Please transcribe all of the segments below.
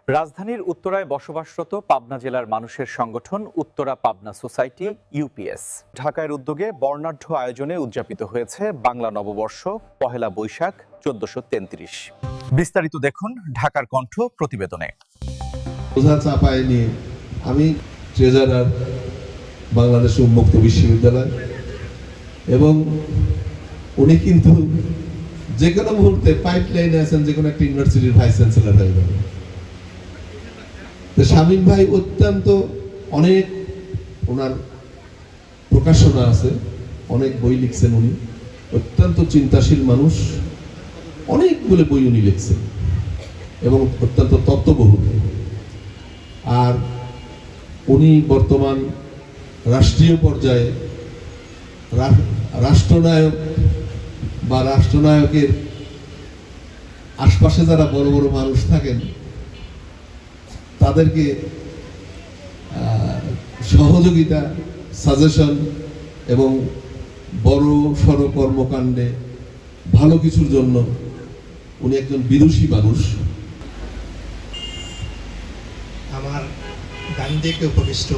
রাজধানীর উত্তরায় বসবাসরত পাবনা জেলার মানুষের সংগঠন উত্তরা পাবনা সোসাইটি ইউপিএস ঢাকার উদ্যোগে বর্ণাঢ্য আয়োজনে উদযাপিত হয়েছে বাংলা নববর্ষ পহেলা বৈশাখ 1433। বিস্তারিত দেখুন ঢাকার কণ্ঠ প্রতিবেদনে। বোঝা চাপায় নিয়ে আমি ট্রেজারার বাংলাদেশ উন্মুক্ত বিশ্ববিদ্যালয়, এবং উনি কিন্তু যে কোনো মুহূর্তে পাইপ লাইনে আছেন, যে কোনো একটা ইউনিভার্সিটির ভাইস চ্যান্সেলর হয়ে যাবে। শামীম ভাই অত্যন্ত অনেক ওনার প্রকাশনা আছে, অনেক বই লিখছেন উনি, অত্যন্ত চিন্তাশীল মানুষ, অনেকগুলো বই উনি লিখছেন এবং অত্যন্ত তত্ত্ববহুল। আর উনি বর্তমান রাষ্ট্রীয় পর্যায়ে রাষ্ট্রনায়ক বা রাষ্ট্রনায়কের আশপাশে যারা বড় বড় মানুষ থাকেন তাদেরকে সহযোগিতা, সাজেশন এবং বড় সড় কর্মকাণ্ডে ভালো কিছুর জন্য উনি একজন বিদুষী মানুষ। আমার ডান দিকে উপবিষ্ট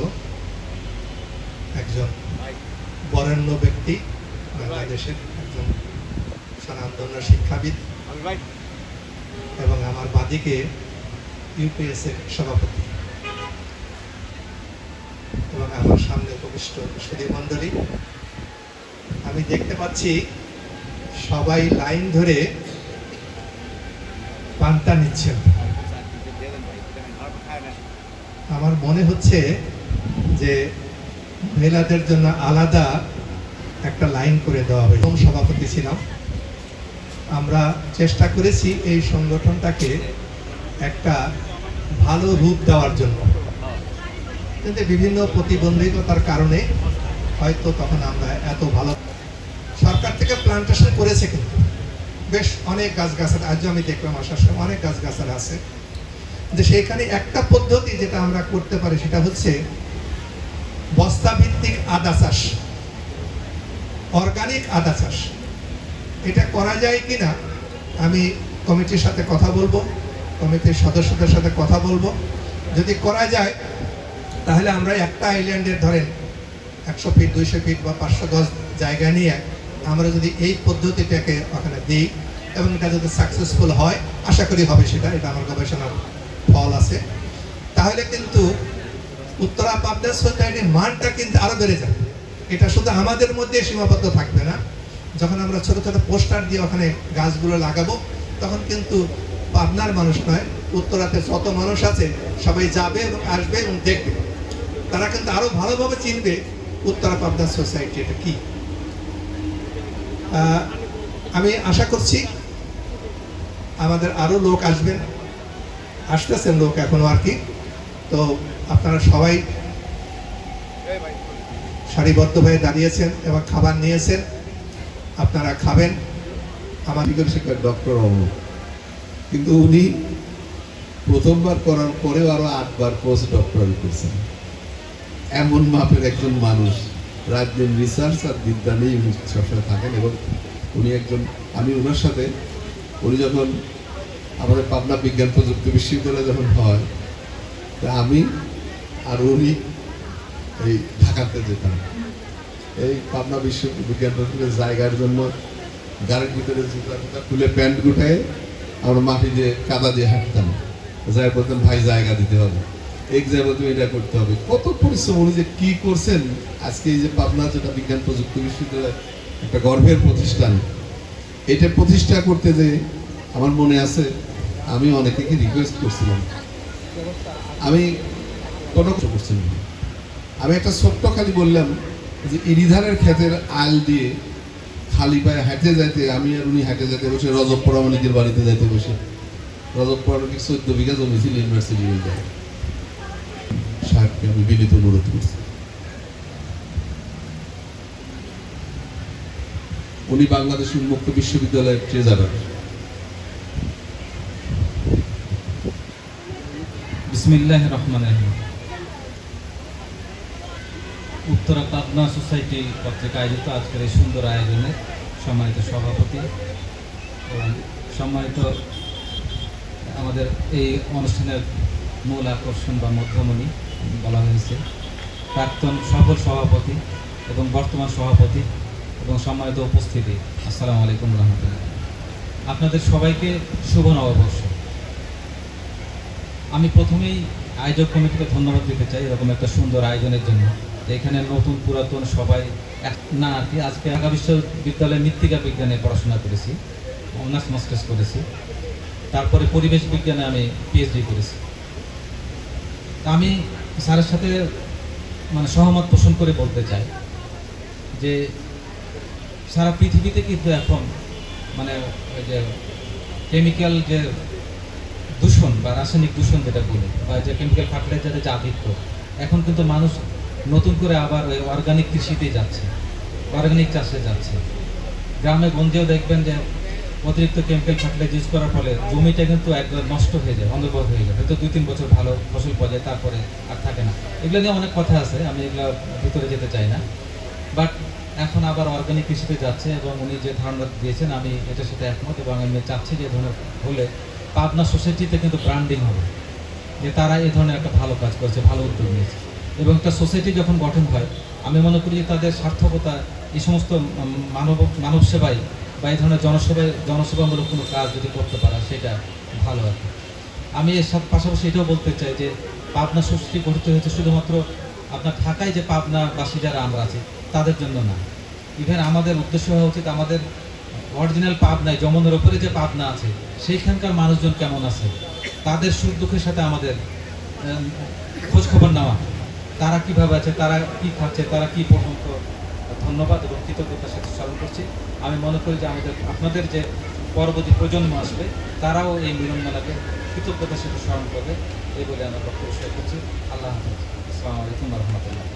একজন বরেণ্য ব্যক্তি, বাংলাদেশের একজন স্বনামধন্য শিক্ষাবিদ, এবং আমার বাদিকে ইউপিএস এর সভাপতি, এবং আমার সামনে উপবিষ্ট সুধী মণ্ডলী। আমি দেখতে পাচ্ছি সবাই লাইন ধরে পান্তা নিচ্ছেন। আমার মনে হচ্ছে যে মহিলাদের জন্য আলাদা একটা লাইন করে দেওয়া হবে। সভাপতি ছিলাম, আমরা চেষ্টা করেছি এই সংগঠনটাকে একটা ভালো রূপ দেওয়ার জন্য, কিন্তু বিভিন্ন প্রতিবন্ধকতার কারণে হয়তো তখন আমরা এত ভালো। সরকার থেকে প্লান্টেশন করেছে, কিন্তু বেশ অনেক গাছগাছালি, আজও আমি দেখলাম আসার সময় অনেক গাছগাছালি আছে, যে সেইখানে একটা পদ্ধতি যেটা আমরা করতে পারি সেটা হচ্ছে বস্তা ভিত্তিক আদা চাষ, অর্গানিক আদা চাষ। এটা করা যায় কিনা আমি কমিটির সাথে কথা বলবো, কমিটির সদস্যদের সাথে কথা বলবো। যদি করা যায় তাহলে আমরা একটা আইল্যান্ডের ধরেন 100 ফিট 200 ফিট বা 500 গজ জায়গা নিয়ে আমরা যদি এই পদ্ধতিটাকে ওখানে দিই এবং এটা যদি সাকসেসফুল হয়, আশা করি হবে, এটা আমার গবেষণার ফল আছে, তাহলে কিন্তু উত্তরা পাবনা সোসাইটির মানটা কিন্তু আরো বেড়ে যাবে। এটা শুধু আমাদের মধ্যে সীমাবদ্ধ থাকবে না, যখন আমরা ছোট ছোট পোস্টার দিয়ে ওখানে গাছগুলো লাগাবো তখন কিন্তু পাবনার মানুষ নয়, উত্তরাতে যত মানুষ আছে সবাই যাবে এবং আসবে এবং দেখবে, তারা কিন্তু আরো ভালোভাবে চিনবে উত্তরা পাবনা সোসাইটি এটা কি। আমি আশা করছি আমাদের আরো লোক আসবেন, আসতেছেন লোক এখনো আর কি। তো আপনারা সবাই সারিবদ্ধভাবে দাঁড়িয়েছেন এবং খাবার নিয়েছেন, আপনারা খাবেন। আমার শিক্ষক ডক্টর অমর, কিন্তু উনি প্রথমবার করার পরেও আরো 8 বার পোস্ট ডক্টরাল করছেন। এমন মাপের একজন মানুষ, রাত দিন রিসার্চ আর বিদ্যা নিয়ে উনি সবসময় থাকেন। এবং উনি একজন, আমি ওনার সাথে, উনি যখন আমাদের পাবনা বিজ্ঞান প্রযুক্তি বিশ্ববিদ্যালয় যখন হয়, তা আমি আর উনি এই ঢাকাতে যেতাম, এই পাবনা বিজ্ঞান প্রযুক্তির জায়গার জন্য গাড়ির ভিতরে জুতা খুলে প্যান্ট গুটায় আমরা মাটি দিয়ে কাদা দিয়ে হাঁটতাম, যাই বলতাম ভাই জায়গা দিতে হবে, এক জায়গায় তুমি এটা করতে হবে। কত পরিশ্রম, উনি যে কি করছেন। আজকে এই যে পাবনা যেটা বিজ্ঞান প্রযুক্তি বিশ্ববিদ্যালয় একটা গর্বের প্রতিষ্ঠান, এটা প্রতিষ্ঠা করতে যে আমার মনে আছে আমি অনেকে রিকোয়েস্ট করছিলাম, আমি কোনো কিছু করছিলাম, আমি একটা ছোট্ট খালি বললাম যে ইরিধানের ক্ষেতের আল দিয়ে খালি পায়ে হাঁটে যাইতে, আমি আর উনি হাঁটে যেতে বসে রজব পরামানিকের বাড়িতে যাইতে বসে, রজব পরামানিক 14 বিঘা জমি ছিল ইউনিভার্সিটি সাহেবকে আমি বিনীত অনুরোধ করছি। উনি বাংলাদেশ উন্মুক্ত বিশ্ববিদ্যালয়ের ট্রেজারার। বিসমিল্লাহির রহমানির রহিম। উত্তরা পাবনা সোসাইটি কর্তৃক আয়োজিত আজকের এই সুন্দর আয়োজনে সম্মানিত সভাপতি এবং সম্মানিত আমাদের এই অনুষ্ঠানের মূল আকর্ষণ বা মধ্যমণি বলা হয়েছে, প্রাক্তন সফল সভাপতি এবং বর্তমান সভাপতি এবং সম্মানিত উপস্থিতি, আসসালামু আলাইকুম রহমতুল্লাহ। আপনাদের সবাইকে শুভ নববর্ষ। আমি প্রথমেই আয়োজক কমিটিকে ধন্যবাদ দিতে চাই এরকম একটা সুন্দর আয়োজনের জন্য। এখানে নতুন পুরাতন সবাই না আর কি। আজকে ঢাকা বিশ্ববিদ্যালয়ে মৃত্তিকা বিজ্ঞানে পড়াশোনা করেছি, অনার্স মাস্টার্স করেছি, তারপরে পরিবেশ বিজ্ঞানে আমি পিএইচডি করেছি। তা আমি স্যারের সাথে মানে সহমত পোষণ করে বলতে চাই যে সারা পৃথিবীতে কিন্তু এখন মানে ওই যে কেমিক্যাল যে দূষণ বা রাসায়নিক দূষণ যেটা বলি, বা যে কেমিক্যাল ফার্টিলাইজারের যে আধিক্য, এখন কিন্তু মানুষ নতুন করে আবার ওই অর্গানিক কৃষিতেই যাচ্ছে, অর্গানিক চাষে যাচ্ছে। গ্রামে গঞ্জেও দেখবেন যে অতিরিক্ত কেমিক্যাল ফার্টিলাইজার ইউজ করার ফলে জমিটা কিন্তু একদম নষ্ট হয়ে যায়, অন্ধকার হয়ে যায়, হয়তো 2-3 বছর ভালো ফসল পাওয়া যায়, তারপরে আর থাকে না। এগুলো নিয়ে অনেক কথা আছে, আমি এগুলো ভিতরে যেতে চাই না। বাট এখন আবার অর্গানিক কৃষিতে যাচ্ছে এবং উনি যে ধারণা দিয়েছেন আমি এটার সাথে একমত, এবং আমি চাচ্ছি যে ধরনের হলে পাবনা সোসাইটিতে কিন্তু ব্র্যান্ডিং হবে, যে তারা এই ধরনের একটা ভালো কাজ করেছে, ভালো উদ্যোগ নিয়েছে। এবং একটা সোসাইটি যখন গঠন হয়, আমি মনে করি যে তাদের সার্থকতা এই সমস্ত মানব সেবায় বা এই ধরনের জনসেবামূলক কোনো কাজ যদি করতে পারা, সেটা ভালো আর কি। আমি এর সাথে পাশাপাশি এটাও বলতে চাই যে পাবনা সোসাইটি গঠিত হয়েছে শুধুমাত্র আপনার ঢাকায় যে পাবনাবাসী যারা আমরা আছি তাদের জন্য না। ইভেন আমাদের উদ্দেশ্য হওয়া উচিত আমাদের অরিজিনাল পাবনায়, যমুনার ওপরে যে পাবনা আছে সেইখানকার মানুষজন কেমন আছে, তাদের সুখ দুঃখের সাথে আমাদের খোঁজ খবর নেওয়া, তারা কিভাবে আছে, তারা কি খাচ্ছে, তারা কি পর্যন্ত। ধন্যবাদ এবং কৃতজ্ঞতার সাথে স্মরণ করছি। আমি মনে করি যে আপনাদের যে পরবর্তী প্রজন্ম আসবে তারাও এই মিলন মেলাকে কৃতজ্ঞতার সাথে স্মরণ করবে, এই বলে আমরা বক্তব্য শেষ করছি। আল্লাহ হাফেজ। আসসালামু আলাইকুম রহমতুল্লাহ।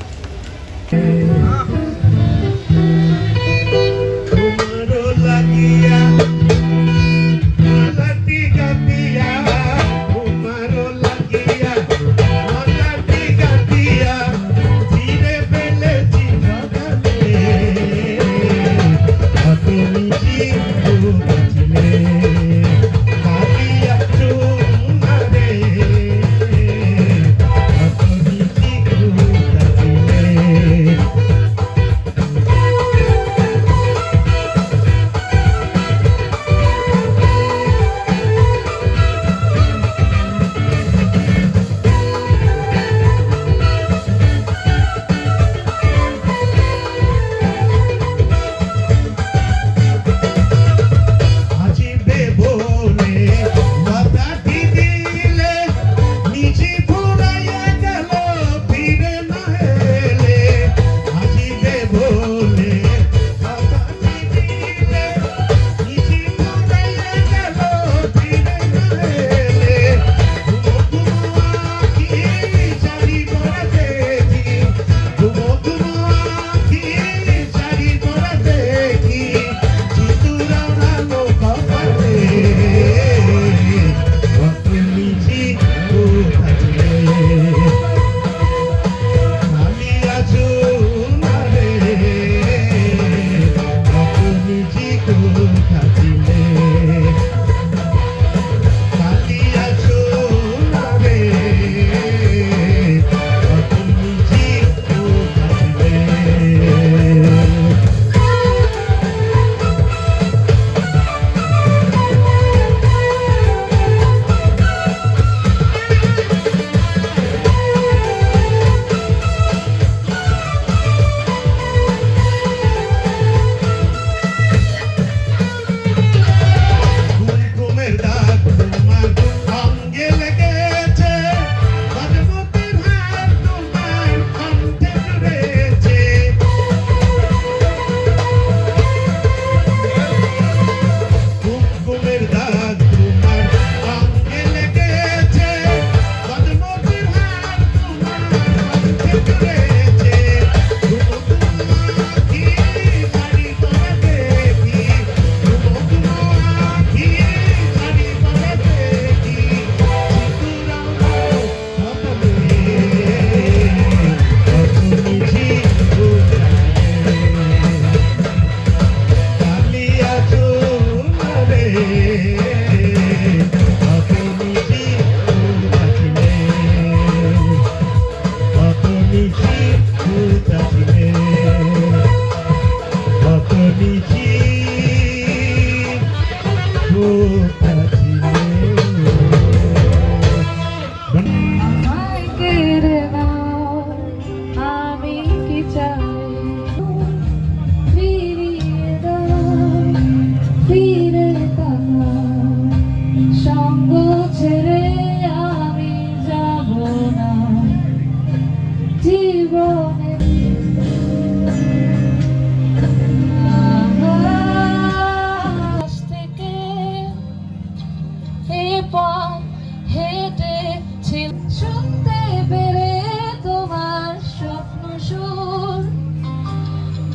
শুনতে পেরে তোমার স্বপ্ন সুর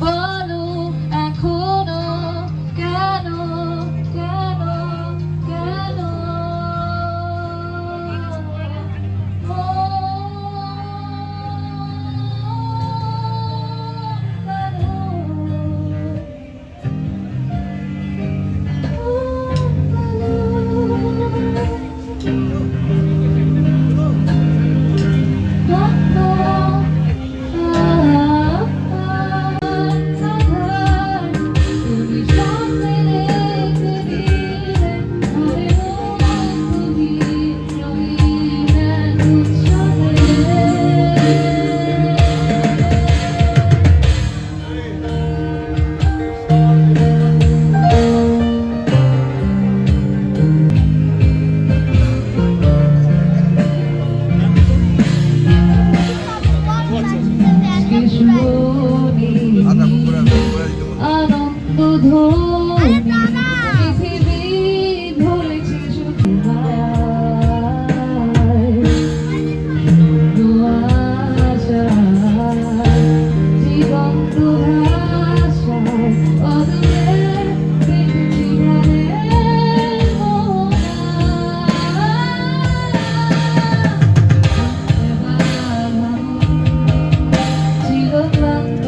বলো এখনো কেন কেন কেন আনন্দ ধ্বনি পৃথিবী ধরেছে শুধু জীবন দুরাশায় অদূরে ছিল ক্লান্ত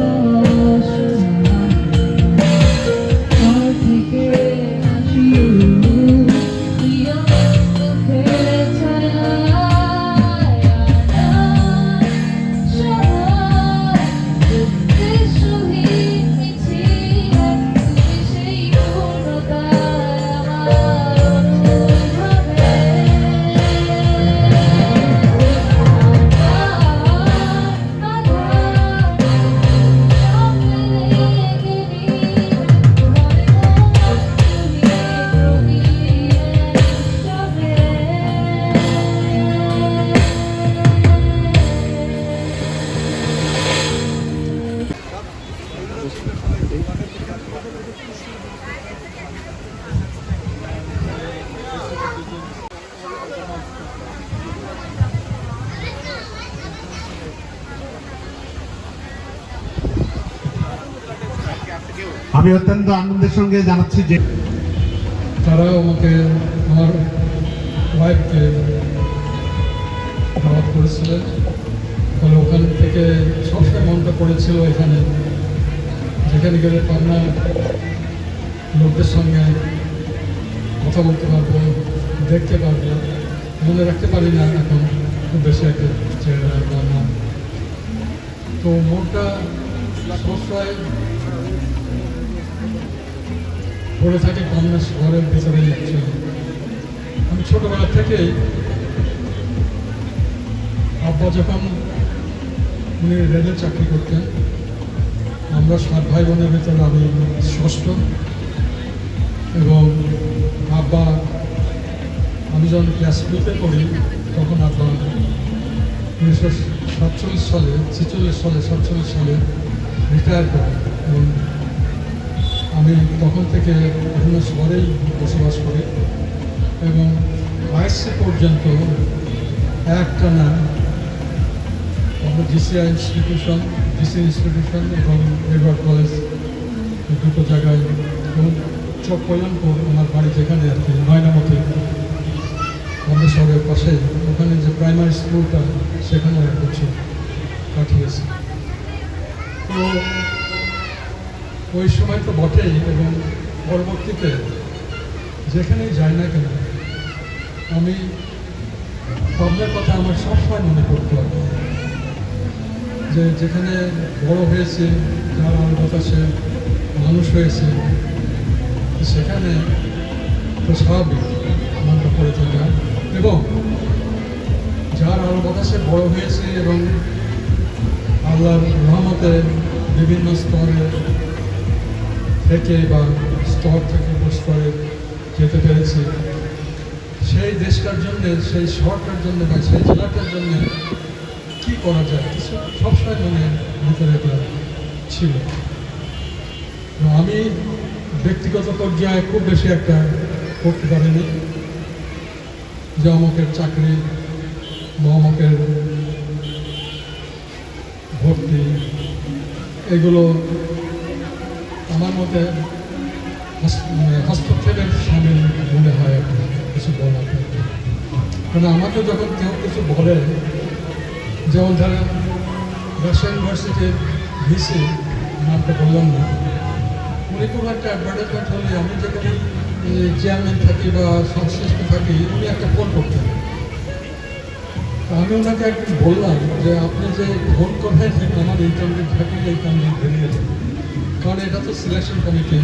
আমি অত্যন্ত আনন্দের সঙ্গে জানাচ্ছি যে তারাও আমাকে আমার ওয়াইফকে দাওয়াত করেছিলেন, ফলে ওখান থেকে সবসময় মনটা পড়েছিল এখানে, যেখানে গেলে পাবনা লোকদের সঙ্গে কথা বলতে পারবো, দেখতে পারবো। মনে রাখতে পারি না এখন খুব বেশি একটা চেহারা বা নাম, তো মনটা সবসময় পড়ে থাকে পাবনা শহরের ভিতরে যাচ্ছে। আমি ছোটবেলা থেকেই আব্বা যখন উনি রেলে চাকরি করতেন, আমরা 7 ভাই বোনের ভিতরে আমি ষষ্ঠ, এবং আব্বা আমি যখন ক্লাস 2-তে পড়ি তখন আব্বা 1947 সালে 47 সালে রিটায়ার করেন, এবং আমি তখন থেকে বিভিন্ন শহরেই বসবাস করি, এবং আইএসসি পর্যন্ত একটানা আমরা ডিসি ইনস্টিটিউশন এবং এডওয়ার্ড কলেজ দুটো জায়গায়, এবং চক কল্যাণপুর আমার বাড়ি যেখানে আর কি ময়নামতি আমাদের শহরের পাশে, ওখানে যে প্রাইমারি স্কুলটা সেখানে 1 বছর কাটিয়েছি। তো ওই সময় তো বটেই, এবং পরবর্তীতে যেখানেই যাই না কেন আমি পাবনার কথা আমার সবসময় মনে করতে হবে, যে যেখানে বড় হয়েছে, যার আলো বাতাসে মানুষ হয়েছে, সেখানে তো স্বাভাবিক মনটা পড়ে থাকা, এবং যার আলো বাতাসে বড় হয়েছে এবং আল্লাহর রহমতে বিভিন্ন স্তরে থেকে বা স্তর থেকে স্তরে যেতে পেরেছি, সেই দেশটার জন্যে, সেই শহরটার জন্য বা সেই জেলাটার জন্য কী করা যায় কিছু সবসময় মনে ভিতরে এটা ছিল। আমি ব্যক্তিগত পর্যায়ে খুব বেশি একটা করতে পারিনি, যে অমুকের চাকরি বা অমুকের এগুলো আমার মতে হস্তক্ষেপের সামিল মনে হয় আর কি, কিছু বলার। কারণ আমাকে যখন কেউ কিছু বলে, যেমন ধরেন রাজশাহী ইউনিভার্সিটির ভিসি, নামটা বললাম না, উনি কোনো একটা অ্যাডভার্টাইজমেন্ট হলে আমি যেখানে চেয়ারম্যান থাকি বা সংশ্লিষ্ট থাকি, উনি একটা ফোন করতেন। তো আমি ওনাকে একদিন বললাম যে আপনি যে ফোন করবেন আমার এই ক্যান্ডিডেট থাকলে এই ক্যান্ডিডেট বেরিয়ে যাবে, কারণ এটা তো সিলেকশন কমিটি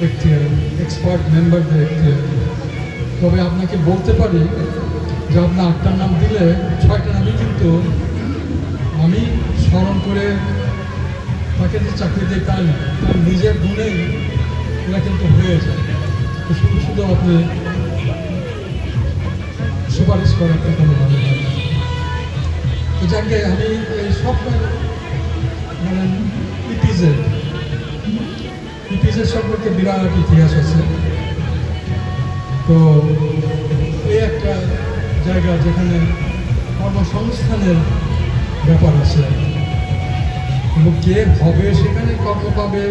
এখতিয়ার, এক্সপার্ট মেম্বারদের এখতিয়ার। তবে আপনাকে বলতে পারি যে আপনার 8টার নাম দিলে 6টা নামই কিন্তু আমি স্মরণ করে তাকে যে চাকরি দিই তাই না, তার নিজের গুণেই এরা কিন্তু হয়ে যায়। তো শুধু শুধু আপনি সুপারিশ করার কোনো মানে হয় না। তো যাকে আমি এই সব মানে ইপিজেড সম্পর্কে বিরাট ইতিহাস আছে। তো এই একটা জায়গা যেখানে কর্মসংস্থানের ব্যাপার আছে, এবং কে হবে সেখানে কর্ম পাবে,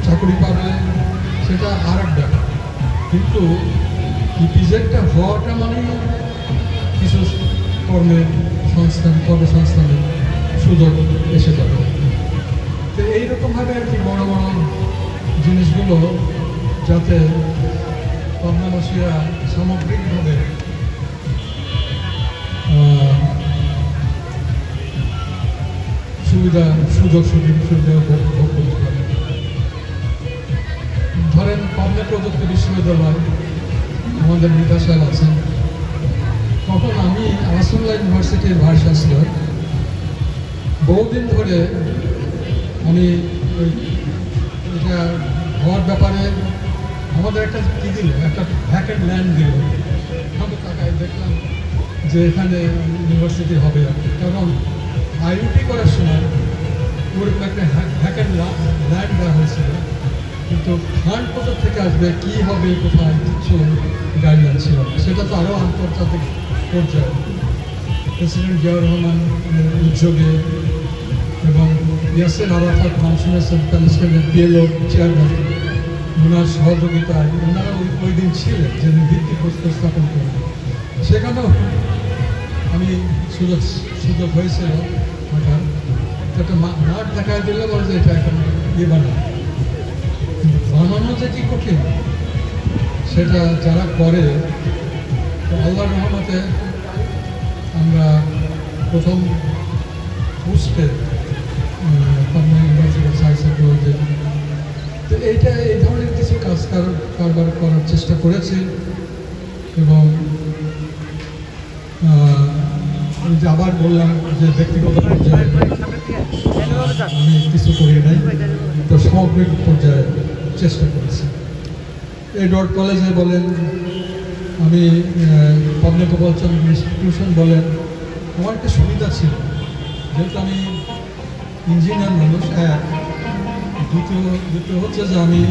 চাকরি পাবে, সেটা আর এক ব্যাপার। কিন্তু ইপিজেডটা হওয়াটা মানে কিছু কর্মসংস্থানের সুযোগ এসে যাবে। তো এইরকমভাবে আর কি বড় বড় জিনিসগুলো যাতে পাবনাবাসীরা সামগ্রিকভাবে সুযোগ সুবিধা ভোগ করতে পারে। ধরেন পাবনা প্রযুক্তি বিশ্ববিদ্যালয়, আমাদের নেতা সাহেব আছেন, তখন আমি আসাদুল্লাহ ইউনিভার্সিটির ভাইস চ্যান্সেলর। বহুদিন ধরে আমি এটা হওয়ার ব্যাপারে আমাদের একটা কী দিল, একটা ভ্যাকেন্ট ল্যান্ড দিল। আমি টাকায় দেখলাম যে এখানে ইউনিভার্সিটি হবে, কারণ আইইউটি করার সময় ওরকম একটা ভ্যাকেন্ট ল্যান্ড দেওয়া হয়েছিল, কিন্তু ফান্ড কোথা থেকে আসবে, কী হবে, কোথায়, কিছু গাইডলাইন ছিল না। সেটা তো আরও আন্তর্জাতিক পর্যায়ে প্রেসিডেন্ট জিয়াউর রহমানের উদ্যোগে এবং ইয়াসের আরাফাত মানসুরের প্যালেস্টাইনের পিএলও চেয়ারম্যান, ওনার সহযোগিতায় ওনারা ওই দিন ছিলেন যে ভিত্তি প্রস্তর স্থাপন করেন। সেখানেও আমি সুযোগ হয়েছিল থাকার। একটা মাঠ দেখায় দিলে বলে যে এটা এখন বানানো, বানানো যে কি কঠিন সেটা যারা করে। তো আল্লাহর রহমতে আমরা প্রথম পোস্টে পাবনা ইউনিভার্সিটির সাইন্সে, তো এইটা এই ধরনের কিছু কাজ কারবার করার চেষ্টা করেছি। এবং যে আবার বললাম যে ব্যক্তিগত পর্যায়ে আমি কিছু করি নাই, তো সামগ্রিক পর্যায়ে চেষ্টা করেছি। এডওয়ার্ড কলেজে বলেন, আমি পাবনা গোপালচন্দ্র ইনস্টিটিউশন বলেন, আমার একটা সুবিধা ছিল, যেহেতু আমি ইঞ্জিনিয়ার মানুষ, দ্বিতীয় হচ্ছে যে আমি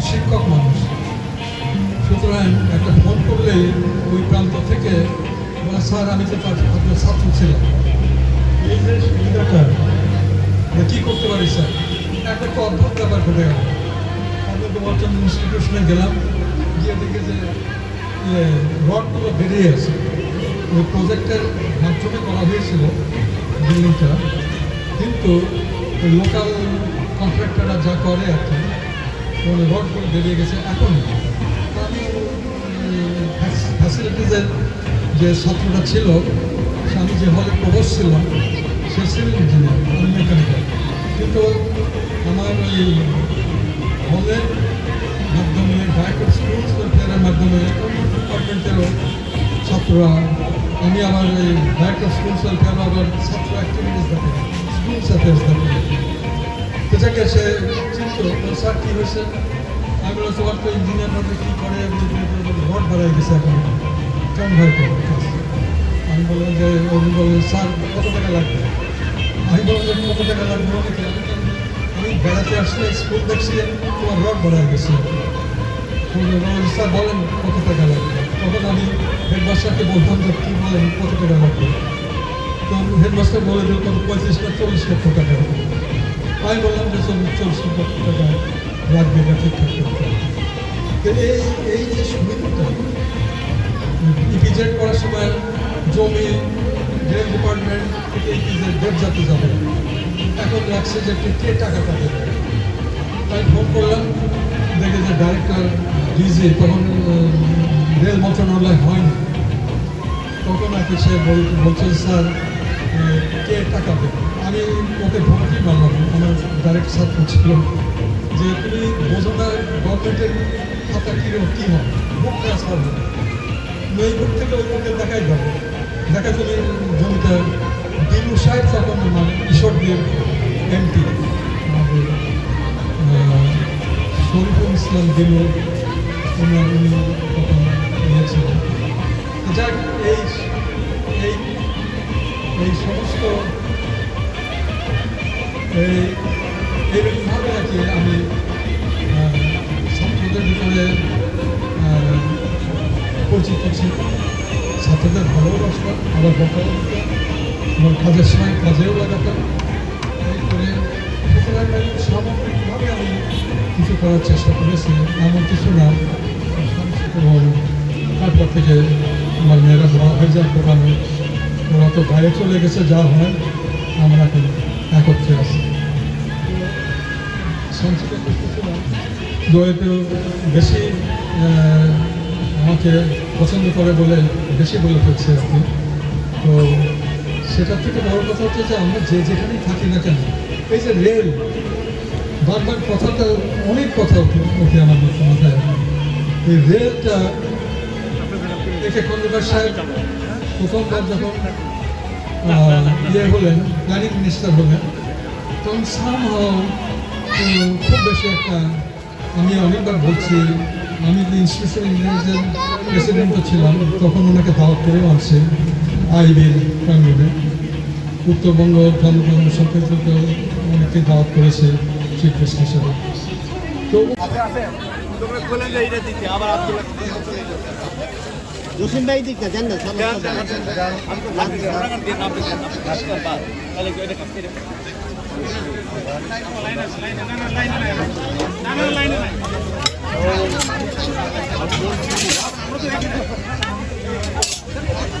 শিক্ষক মানুষ। সুতরাং একটা ফোন করলেই ওই প্রান্ত থেকে স্যার আমি তো আপনার ছাত্র ছিলাম, এই যে সুবিধাটা কী করতে পারি স্যার, একটা তো অদ্ভুত ব্যাপার ঘটে গেল। আমি গোপালচন্দ্র ইনস্টিটিউশনে গেলাম, গিয়ে দেখে যে রডগুলো বেরিয়ে আছে। ওই প্রজেক্টের মাধ্যমে করা হয়েছিল বিল্ডিংটা, কিন্তু ওই লোকাল কন্ট্রাক্টররা যা করে আর কি, ওই রডগুলো বেরিয়ে গেছে। এখন আমি ফ্যাসিলিটিসের যে ছাত্রটা ছিল, আমি যে হলে প্রবোস্ট ছিলাম, সে সিভিল ইঞ্জিনিয়ার, আমি মেকানিক্যাল, কিন্তু আমার ওই হলের মাধ্যমে ডাইরেক্ট স্কুল ওয়েলফেয়ারের মাধ্যমে অন্য ডিপার্টমেন্টেরও ছাত্ররা, আমি আবার ওই ডাইরেক্ট স্কুল ওয়েলফেয়ার আবার ছাত্র অ্যাক্টিভিটিস দেখে, স্কুল অ্যাফেয়ার্স দেখে। তো যাকে সে চিন্তা স্যার কী হয়েছে, আমি বললাম তোমার তো ইঞ্জিনিয়ার মধ্যে কী করে, রড বাড়াই গেছে এখন, কেমন ভয় করে। আমি বললাম যে উনি বললেন স্যার কত টাকা লাগবে, আমি বললাম যে কত টাকা লাগবে, আমি বেড়াতে আসলে স্কুল দেখছি তোমার রড বাড়াই গেছে। স্যার বলেন কত টাকা লাগবে। তখন আমি হেডমাস্টারকে বললাম যে কী বলেন কত টাকা লাগবে। তো হেডমাস্টার বলে দিল তখন 35 না 40 লক্ষ টাকা হবে। আমি বললাম যে 40 লক্ষ টাকা লাগবে না, ঠিকঠাক করতে হবে। তো এই যে সুবিধাটা ইপিজেড করার সময় জমি রেল ডিপার্টমেন্ট থেকে ইপিজেড দেড় যাতে যাবে, এখন লাগছে যে কে টাকাটা দেবে। তাই ফোন করলাম, দেখে যে ডাইরেক্টর ডিজি তখন রেল মন্ত্রণালয় হয়নি, তখন আর কি সে বলছে স্যার কে টাকা দেবে। আমি ওকে ভোটই মানলাম, আমার ডাইরেক্ট ছাত্র ছিল, যে তুমি বোঝো না গভর্নমেন্টের খাতা কীরকম কী হয়, বুক ট্রান্সফার হবে, এই বুক থেকে ওই বুকে দেখাই যাবে। দেখা তুমি জমিটা দিলু সাহেব তখন মানে ঈশ্বরদের এমপি, আমাদের শরীফুল ইসলাম দিলু উনি তখন নিয়েছিলেন। যাক এই সমস্ত এইরকমভাবে আর কি আমি ছাত্রদের ভিতরে পরিচিত ছিল, ছাত্রদের ভালোবাসতাম, আবার বকা আমার কাজের সময় কাজেও লাগাতাম। এই করে সুতরাং সামগ্রিকভাবে আমি কিছু করার চেষ্টা করেছি, এমন কিছু না। এবং তারপর থেকে আমার মেয়েরা বড় হয়ে যায় দোকানে, ওরা তো বাইরে চলে গেছে, যা হয় আমরা এখন একত্রে আছি। সঞ্চিত করতেছিলাম দয়েতেও বেশি আমাকে পছন্দ করে বলে বেশি বলে ফেলছে আর কি। তো সেটার থেকে বড় কথা হচ্ছে যে আমরা যেখানেই থাকি না কেন, এই যে রেল বারবার কথাটা অনেক কথা ওঠে আমার মাথায়। এই রেলটা একে খন্দকার সাহেব প্রথমবার যখন হলেন প্ল্যানিং মিনিস্টার হলেন, তখন সামহাও খুব বেশি একটা, আমি অনেকবার বলছি, আমি ইনস্টিটিউশন ইঞ্জিনিয়ারিংয়ের প্রেসিডেন্টও ছিলাম, তখন ওনাকে দাওয়াত করেও আনছে আইবির প্রাঙ্গণে। উত্তরবঙ্গ ধর্মকর্ম সম্পর্কিত অনেকে দাওয়াত করেছে চিফ গেস্ট হিসেবে। তো জসিম ভাই দিক দেন না Thank you.